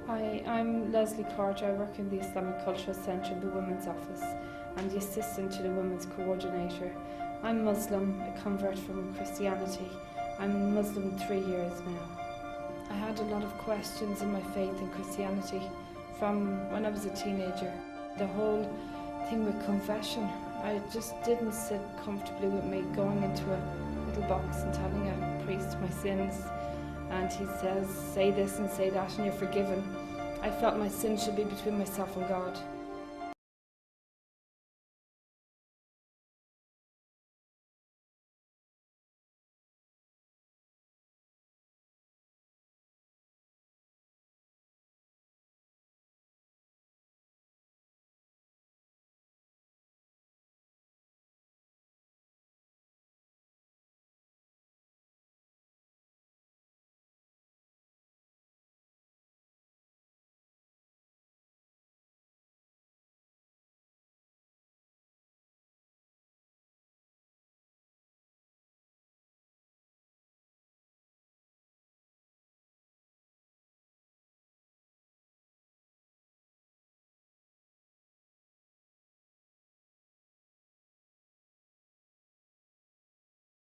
Hi, I'm Leslie Carter. I work in the Islamic Cultural Centre in the Women's Office and the assistant to the Women's Coordinator. I'm Muslim, a convert from Christianity. I'm Muslim 3 years now. I had a lot of questions in my faith in Christianity from when I was a teenager. The whole thing with confession, I just didn't sit comfortably with me going into a little box and telling a priest my sins. And he says, say this and say that and you're forgiven. I felt my sins should be between myself and God.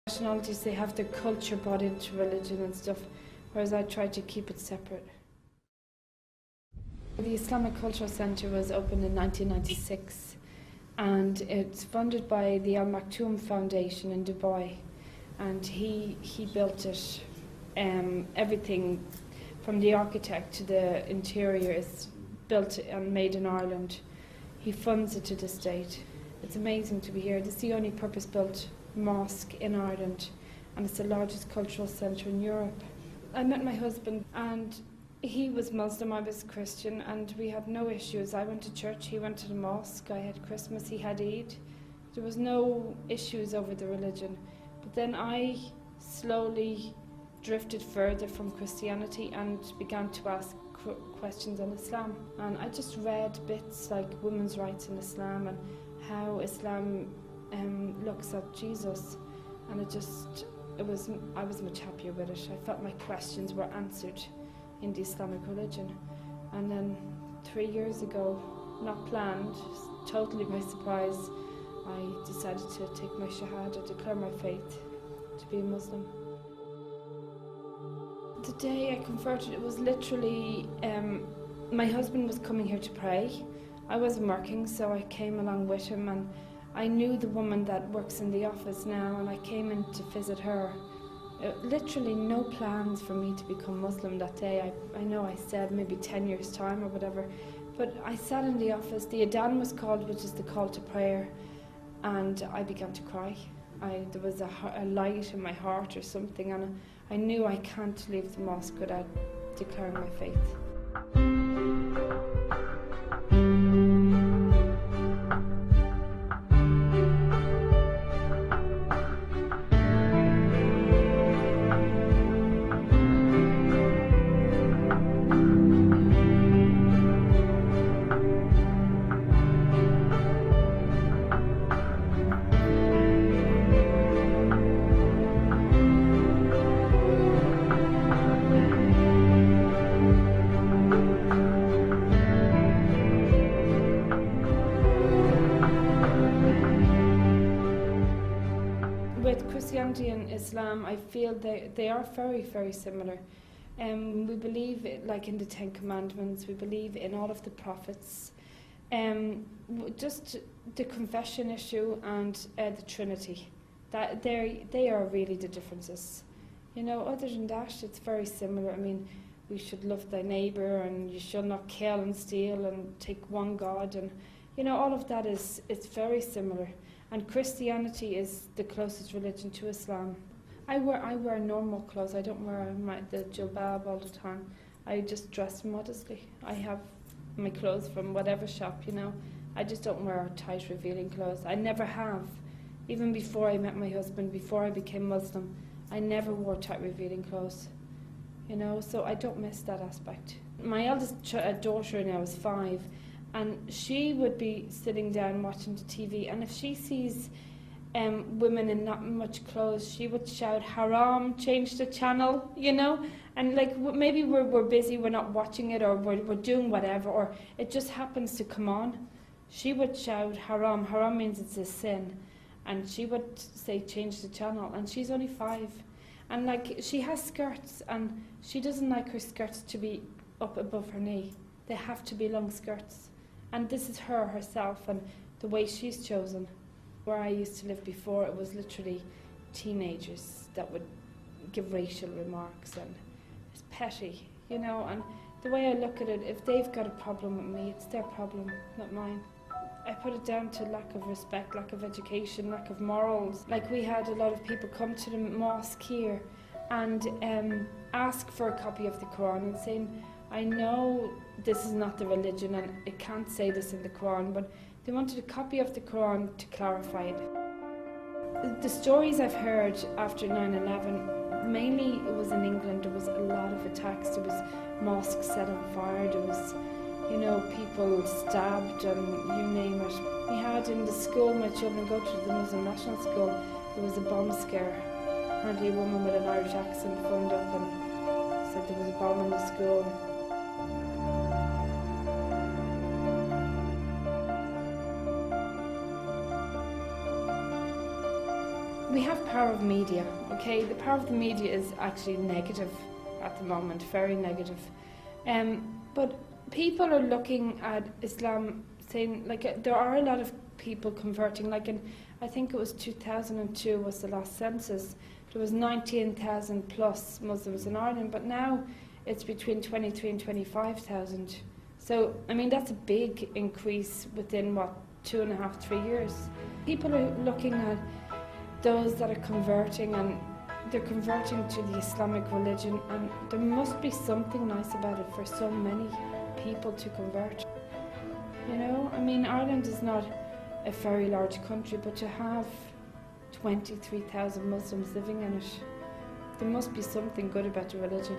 Nationalities, they have their culture brought into religion and stuff, whereas I tried to keep it separate. The Islamic Cultural Centre was opened in 1996 and it's funded by the Al Maktoum Foundation in Dubai, and he built it. Everything from the architect to the interior is built and made in Ireland. He funds it to this date. It's amazing to be here. This is the only purpose-built mosque in Ireland, and it's the largest cultural centre in Europe. I met my husband and he was Muslim, I was Christian, and we had no issues. I went to church, he went to the mosque, I had Christmas, he had Eid. There was no issues over the religion. But then I slowly drifted further from Christianity and began to ask questions on Islam. And I just read bits like women's rights in Islam and how Islam looks at Jesus, and I was much happier with it. I felt my questions were answered in the Islamic religion. And then 3 years ago, not planned, totally by surprise, I decided to take my shahada, declare my faith to be a Muslim. The day I converted, it was literally, my husband was coming here to pray. I wasn't working, so I came along with him, and I knew the woman that works in the office now, and I came in to visit her. Literally no plans for me to become Muslim that day. I know I said maybe 10 years time or whatever, but I sat in the office, the Adhan was called, which is the call to prayer, and I began to cry. There was a light in my heart or something, and I knew I can't leave the mosque without declaring my faith. With Christianity and Islam, I feel they are very, very similar. We believe like in the Ten Commandments, we believe in all of the prophets. Just the confession issue and the Trinity, that they are really the differences. You know, other than that, it's very similar. I mean, we should love thy neighbour, and you shall not kill and steal and take one God, and you know, all of that it's very similar. And Christianity is the closest religion to Islam. I wear normal clothes. I don't wear the jilbab all the time. I just dress modestly. I have my clothes from whatever shop, you know. I just don't wear tight, revealing clothes. I never have. Even before I met my husband, before I became Muslim, I never wore tight, revealing clothes. You know, so I don't miss that aspect. My eldest daughter now is 5, and she would be sitting down watching the TV, and if she sees women in not much clothes, she would shout, "Haram, change the channel," you know. And like maybe we're busy, we're not watching it, or we're doing whatever, or it just happens to come on. She would shout haram. Haram means it's a sin. And she would say change the channel, and she's only 5. And like she has skirts, and she doesn't like her skirts to be up above her knee. They have to be long skirts. And this is her herself and the way she's chosen. Where I used to live before, it was literally teenagers that would give racial remarks, and it's petty, you know. And the way I look at it, if they've got a problem with me, it's their problem, not mine. I put it down to lack of respect, lack of education, lack of morals. Like we had a lot of people come to the mosque here and ask for a copy of the Quran and saying, I know this is not the religion and it can't say this in the Quran, but they wanted a copy of the Quran to clarify it. The stories I've heard after 9/11, mainly it was in England. There was a lot of attacks. There was mosques set on fire. There was, you know, people stabbed and you name it. We had in the school, my children go to the Muslim National School, there was a bomb scare. Apparently a woman with an Irish accent phoned up and said there was a bomb in the school. We have power of media, okay? The power of the media is actually negative at the moment, very negative. But people are looking at Islam saying, like, there are a lot of people converting. Like I think it was 2002 was the last census. There was 19,000 plus Muslims in Ireland, but now it's between 23 and 25,000. So, I mean, that's a big increase within, 2.5, 3 years. People are looking at those that are converting, and they're converting to the Islamic religion, and there must be something nice about it for so many people to convert. You know, I mean, Ireland is not a very large country, but to have 23,000 Muslims living in it, there must be something good about the religion.